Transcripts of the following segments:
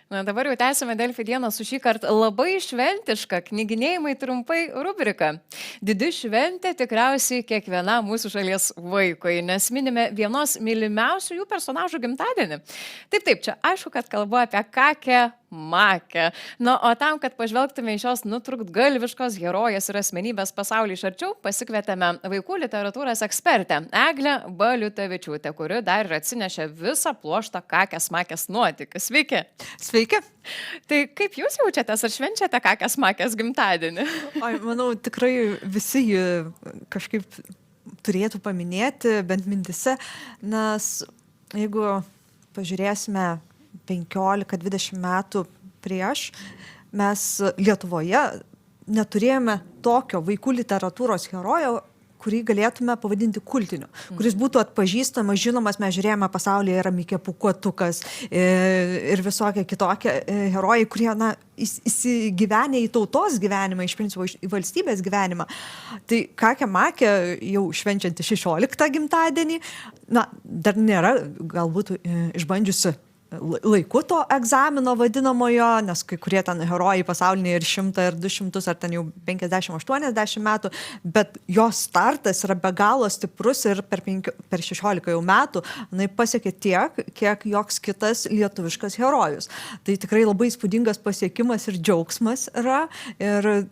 Na, dabar jau tęsime Delfi dieną su šį kartą labai šventiška knyginėjimai trumpai rubrika. Didi šventė tikriausiai kiekvienam mūsų šalies vaikui, nes minime vienos mylimiausių jų personažų gimtadienį. Taip, čia aišku, kad kalbu apie Kakę Makę. Na, o tam, kad pažvelgtume į šios nutrūktgalviškos herojės ir asmenybės pasaulį iš arčiau, pasikvietėme vaikų literatūros ekspertę Eglę Baliutavičiūtę, kuri dar ir atsinešė visą pluoštą Kakės Makės nuotykių. Sveiki. Sveiki. Tai kaip jūs jaučiatės, ar švenčiate Kakės Makės gimtadienį? Manau, tikrai visi jį kažkaip turėtų paminėti, bent mintise, nes jeigu pažiūrėsime 15-20 metų prieš, mes Lietuvoje neturėjome tokio vaikų literatūros herojo, kurį galėtume pavadinti kultiniu, kuris būtų atpažįstamas, žinomas, mes žiūrėjome pasaulyje, yra Mikė Pūkuotukas ir visokie kitokie herojai, kurie įsigyvenė į tautos gyvenimą, iš principo į valstybės gyvenimą. Tai Kakė Makė jau švenčianti 16 gimtadienį, dar nėra galbūt išbandžiusi laiku to egzamino vadinamojo, nes kai kurie ten herojai pasauliniai ir 100 ir 200 ar ten jau 50-80 metų, bet jos startas yra be galo stiprus ir per 16 jau metų jinai pasiekė tiek, kiek joks kitas lietuviškas herojus. Tai tikrai labai įspūdingas pasiekimas ir džiaugsmas yra ir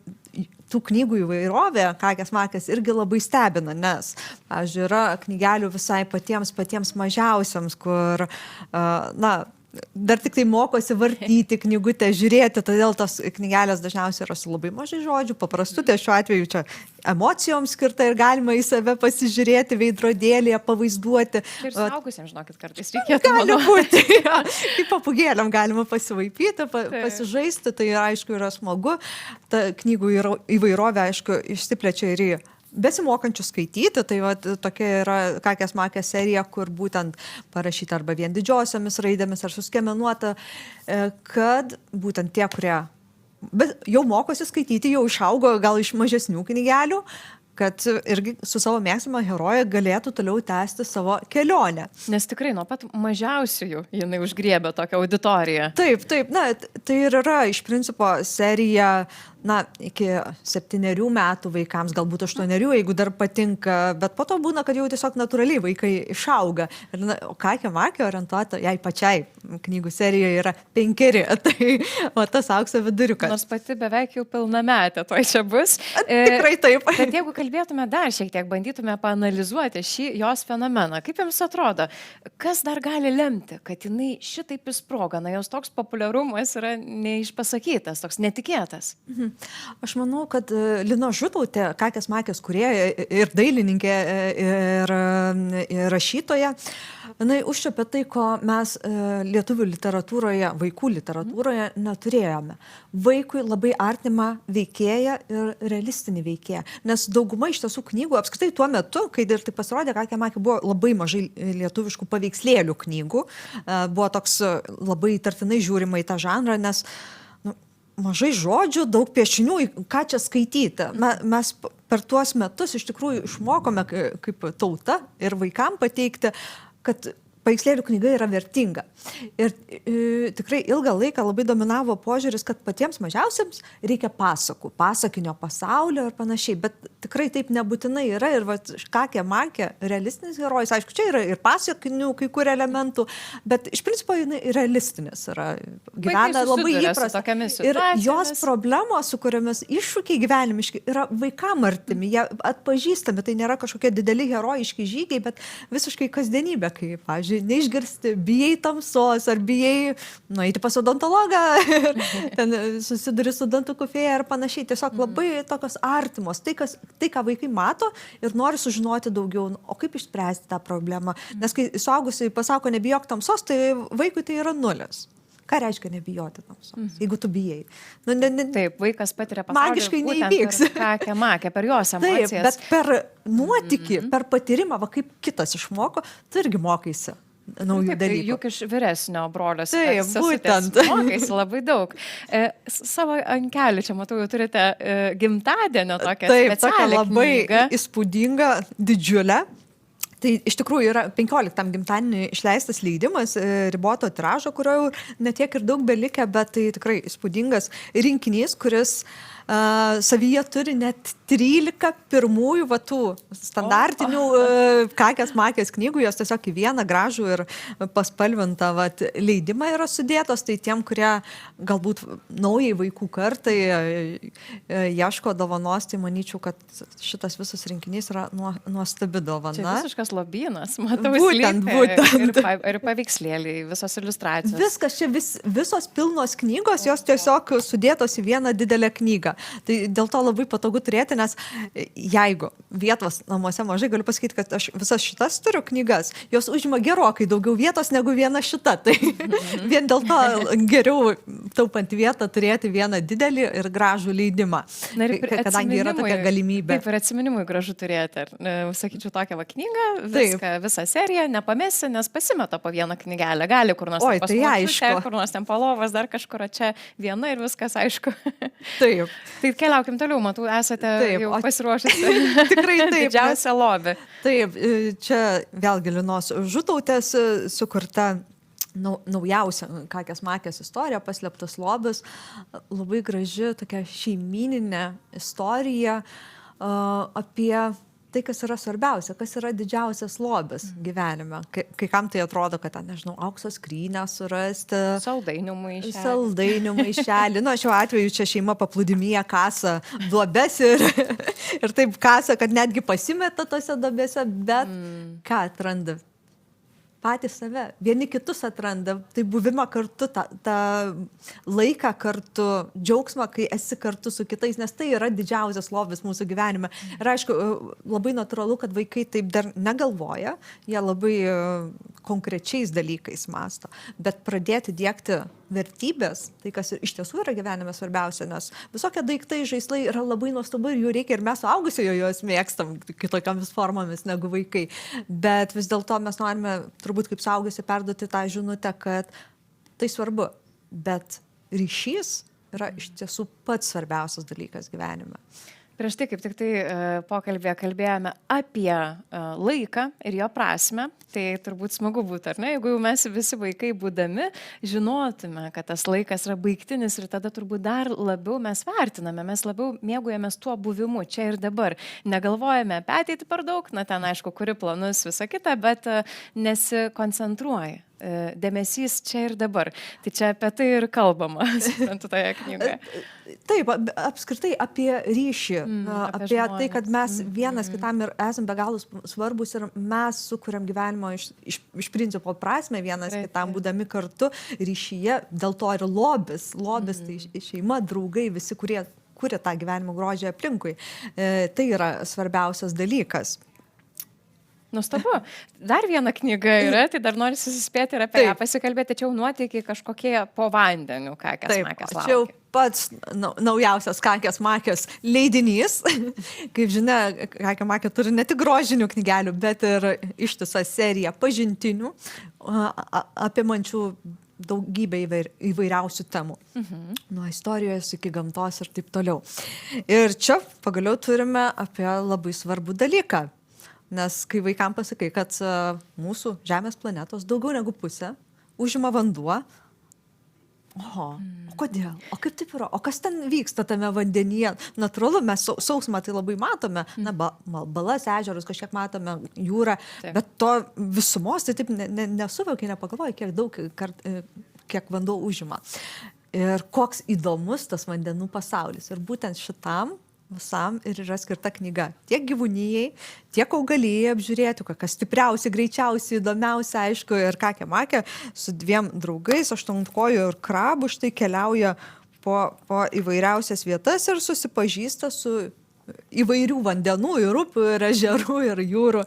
tų knygų įvairovė, Kakės Makės, irgi labai stebina, nes, pavyzdžiui, yra knygelių visai patiems mažiausiams, kur, dar tik tai mokosi vartyti knygutę, žiūrėti, todėl tos knygelės dažniausiai yra su labai mažai žodžių, paprastutė, šiuo atveju čia emocijoms skirta ir galima į save pasižiūrėti, veidrodėlėje, pavaizduoti. Ir suaugusiems, žinokit, kartais reikėtų. Gali būti, kaip papugėliam galima pasivaipyti, pasižaisti, tai aišku yra smagu. Ta knygų įvairovė, aišku, išsiplečia ir į besimokančių skaityti, tai tokia yra Kakės Makės serija, kur būtent parašyta arba vien didžiosiomis raidėmis ar suskemenuota, kad būtent tie, kurie jau mokosi skaityti, jau išaugo gal iš mažesnių knygelių, kad irgi su savo mėgstamą heroją galėtų toliau tęsti savo kelionę. Nes tikrai nuo pat mažiausiųjų jinai užgriebė tokią auditoriją. Taip, tai ir yra iš principo serija, iki 7 metų vaikams, galbūt 8, jeigu dar patinka, bet po to būna, kad jau tiesiog natūraliai vaikai išauga. Ir, o Kakė Makė orientuota, jai pačiai knygų serijoje yra 5, tai tas aukso viduriukas. Nors pati beveik jau pilnametė, tuoj čia bus. Tikrai taip. Bet jeigu kalbėtume dar šiek tiek, bandytume paanalizuoti šį jos fenomeną, kaip jums atrodo, kas dar gali lemti, kad jinai šitaip įsproga, jos toks populiarumas yra neišpasakytas, toks netikėtas? Aš manau, kad Lina Žutautė, Kakės Makės kūrėja ir dailininkė ir rašytoja, jinai užčiapė tai, ko mes lietuvių literatūroje, vaikų literatūroje neturėjome. Vaikui labai artimą veikėją ir realistinį veikėją. Nes dauguma iš tiesų knygų, apskritai tuo metu, kai ir tai pasirodė, Kakė Makė buvo labai mažai lietuviškų paveikslėlių knygų, buvo toks labai įtartinai žiūrima į tą žanrą, nes mažai žodžių, daug piešinių, ką čia skaityti. Mes per tuos metus iš tikrųjų išmokome kaip tauta ir vaikam pateikti, kad paveikslėlių knyga yra vertinga. Ir tikrai ilgą laiką labai dominavo požiūris, kad patiems mažiausiams reikia pasakų, pasakinio pasaulio ir panašiai, bet tikrai taip nebūtinai yra. Ir Kakė Makė, realistinis herojus, aišku, čia yra ir pasakinių kai kur elementų, bet iš principo jinai realistinis yra, gyvena labai įprasta. Ir jos problemos, su kuriomis iššūkiai gyvenimiški, yra vaikam artimi, jie atpažįstami, tai nėra kažkokie dideli herojiški žygiai, bet visiškai kasdienybė, kaip, pavyzdžiui, neišgirsti, bijai tamsos, ar bijai nueiti pas odontologą, ten susiduri su dantukų fėja ir panašiai. Tiesiog labai tokios artimos. Tai, ką vaikai mato ir nori sužinoti daugiau, o kaip išspręsti tą problemą. Nes kai suaugusiai pasako nebijok tamsos, tai vaikui tai yra 0. Ką reiškia nebijoti tamsos, jeigu tu bijai? Taip, vaikas patiria pasaulį. Magiškai neįvyks. Kakė Makė, per jos emocijas. Taip, bet per nuotykį, per patyrimą, kaip kitas išmoko, tu irgi mokaisi naujų dalykų. Juk iš vyresnio brolio būtent mokaisi labai daug. Savo ant kelių, čia matau, jau turite gimtadienio tokią specialią labai knygą. Įspūdingą, didžiulę. Tai iš tikrųjų yra 15 gimtadienį išleistas leidimas riboto tiražo, kurio jau netiek ir daug belikę, bet tai tikrai įspūdingas rinkinys, kuris savyje turi net 13 pirmųjų tų standartinių kakės makės knygų, jos tiesiog į vieną gražų ir paspalvintą leidimą yra sudėtos, tai tiem, kurie galbūt naujai vaikų kartai ieško dovanos, tai manyčiau, kad šitas visas rinkinys yra nuostabi dovana. Čia visiškas lobynas, matau, būtent. Ir paveikslėliai, visos iliustracijos. Viskas čia visos pilnos knygos, jos tiesiog sudėtos į vieną didelę knygą. Tai dėl to labai patogu turėti, nes jeigu vietos namuose mažai, galiu pasakyti, kad aš visas šitas turiu knygas, jos užima gerokai daugiau vietos negu viena šita. Tai vien dėl to geriau taupant vietą turėti vieną didelį ir gražų leidimą, kadangi yra tokia galimybė. Taip, ir atsiminimui gražu turėti. Sakyčiau, tokią knygą, visą seriją nepamesi, nes pasimeta po vieną knygelę. Gali kur nors kur nors ten palovas, dar kažkur, čia viena ir viskas aišku. Taip. Tai keliaukim toliau, matau, esate jau pasiruošusi. Tikrai taip. Didžiausia lobį. Taip, čia vėlgi Linos Žutautės sukurta naujausia kakės makės istorija, paslėptas lobis, labai graži tokia šeimyninė istorija apie tai, kas yra svarbiausia, kas yra didžiausias lobis gyvenime. Kai kam tai atrodo, kad ten, nežinau, aukso skrynę surasti. Saldainių maišelį. Nu, šiuo atveju čia šeima paplūdimyje kasa duobes ir taip kasa, kad netgi pasimeta tose duobėse, bet ką atranda? Patys save, vieni kitus atranda, tai buvimą kartu, tą laiką kartu, džiaugsmą, kai esi kartu su kitais, nes tai yra didžiausias lobis mūsų gyvenime. Ir aišku, labai natūralu, kad vaikai taip dar negalvoja, jie labai konkrečiais dalykais mąsto, bet pradėti diegti vertybės, tai kas iš tiesų yra gyvenime svarbiausia, nes visokie daiktai, žaislai yra labai nuostabu ir jų reikia ir mes suaugusiojo juos mėgstam kitokiamis formomis negu vaikai. Bet vis dėlto mes norime turbūt kaip suaugusi perduoti tą žinutę, kad tai svarbu, bet ryšys yra iš tiesų pats svarbiausias dalykas gyvenime. Prieš tai, kaip tik tai pokalbėje kalbėjome apie laiką ir jo prasme, tai turbūt smagu būtų, ar ne? Jeigu jau mes visi vaikai būdami žinotume, kad tas laikas yra baigtinis ir tada turbūt dar labiau mes vertiname, mes labiau mėgaujamės tuo buvimu čia ir dabar. Negalvojame apie ateitį per daug, na ten aišku, kuri planus visą kitą, bet nesikoncentruoja. Dėmesys čia ir dabar. Tai čia apie tai ir kalbama, suprantu, toje knygoje. Taip, apskritai apie ryšį, apie tai, kad mes vienas kitam ir esame be galo svarbus ir mes sukuriam gyvenimo iš principo prasme vienas kitam būdami kartu ryšyje, dėl to ir lobis. Lobis tai šeima, draugai, visi, kurie kuria tą gyvenimo grožį aplinkui. Tai yra svarbiausias dalykas. Nuostabu. Dar viena knyga yra, tai dar noriu susispėti ir apie ją pasikalbėti, tačiau nuotykiai kažkokie po vandeniu kakės makės laukia. Čia jau pats naujausias kakės makės leidinys. Kaip žinia, kakė makė turi ne tik grožinių knygelių, bet ir ištisą seriją pažintinių, apimančių daugybę įvairiausių temų. Nuo istorijos iki gamtos ir taip toliau. Ir čia pagaliau turime apie labai svarbų dalyką. Nes kai vaikams pasakai, kad mūsų Žemės planetos daugiau negu pusė užima vanduo, o kodėl? O kaip taip yra? O kas ten vyksta tame vandenyje? Natūralu, mes sausumą tai labai matome, balas, ežerus kažkiek matome, jūrą, bet to visumos tai taip nesuvokia, nepagalvoja, kiek vanduo užima. Ir koks įdomus tas vandenų pasaulis. Ir būtent šitam visam ir yra skirta knyga. Tiek gyvūnijai, tiek augalijai apžiūrėti, kas stipriausia, greičiausia, įdomiausia, aišku, ir kakė makė su dviem draugais, aštuonkojų ir krabų, štai keliauja po įvairiausias vietas ir susipažįsta su įvairių vandenų, ir upių, ir ežerų, ir jūrų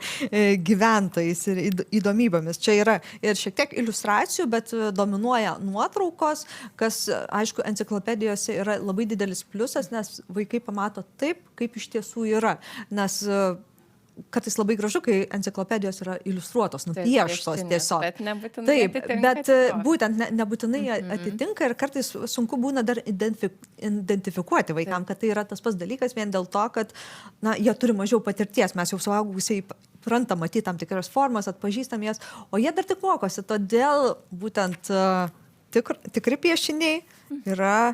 gyventojais ir įdomybėmis. Čia yra ir šiek tiek iliustracijų, bet dominuoja nuotraukos, kas, aišku, enciklopedijose yra labai didelis pliusas, nes vaikai pamato taip, kaip iš tiesų yra. Nes kartais labai gražu, kai enciklopedijos yra iliustruotos, nupieštos tiesiog. Bet nebūtinai atitinka. Bet būtent nebūtinai atitinka ir kartais sunku būna dar identifikuoti vaikam, kad tai yra tas pats dalykas vien dėl to, kad jie turi mažiau patirties. Mes jau suaugusiai supranta matyti tam tikras formas, atpažįstam jas, o jie dar tik mokosi, todėl būtent tikri piešiniai yra,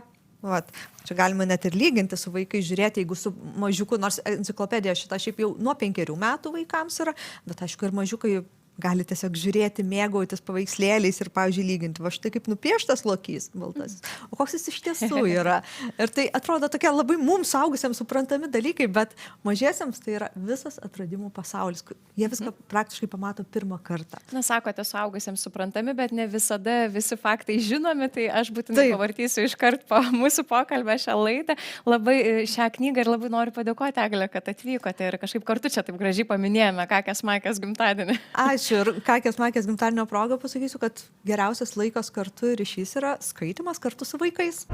čia galima net ir lyginti su vaikais, žiūrėti, jeigu su mažiuku, nors enciklopedija šita šiaip jau nuo 5 metų vaikams yra, bet aišku ir mažiukai gali tiesiog žiūrėti, mėgautis paveikslėliais ir, pavyzdžiui, lyginti. Va štai kaip nupieštas lokys baltasis. O koks jis iš tiesų yra. Ir tai atrodo tokie labai mums suaugusiems suprantami dalykai, bet mažiesiems tai yra visas atradimų pasaulis. Jie viską praktiškai pamato pirmą kartą. Na, sakote, suaugusiems suprantami, bet ne visada visi faktai žinomi, tai aš būtinai pavartysiu iškart po mūsų pokalbę šią laidą. Labai šią knygą ir labai noriu padėkoti, Egle, kad atvykote ir kažkaip kartu čia taip gražiai paminėjome Kakės Maikės gimtadienį. Ačiū. Ir Kakės Maikės gimtadienio proga pasakysiu, kad geriausias laikas kartu ir ryšys yra skaitimas kartu su vaikais.